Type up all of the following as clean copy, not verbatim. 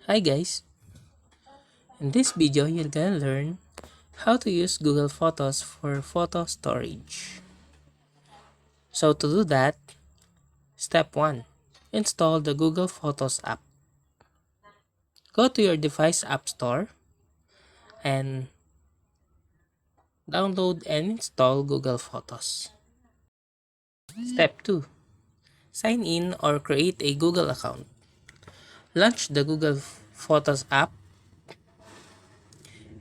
Hi guys, in this video you're gonna learn how to use Google Photos for photo storage. So to do that, step 1. Install the Google Photos app. Go to your device app store and download and install Google Photos. Step 2. Sign in or create a Google account. Launch the Google Photos app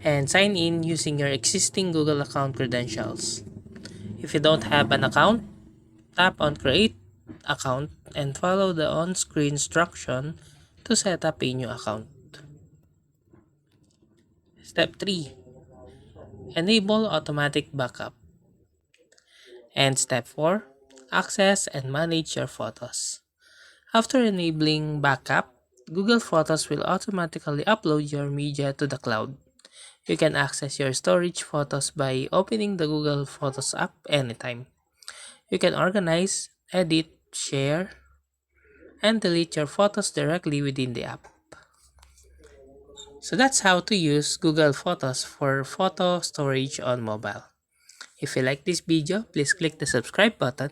and sign in using your existing Google account credentials. If you don't have an account, tap on Create Account and follow the on-screen instruction to set up a new account. Step 3. Enable automatic backup. And step 4. Access and manage your photos. After enabling backup, Google Photos will automatically upload your media to the cloud. You can access your storage photos by opening the Google Photos app anytime. You can organize, edit, share, and delete your photos directly within the app. So that's how to use Google Photos for photo storage on mobile. If you like this video, please click the subscribe button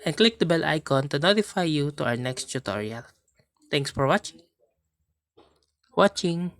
and click the bell icon to notify you to our next tutorial. Thanks for watching.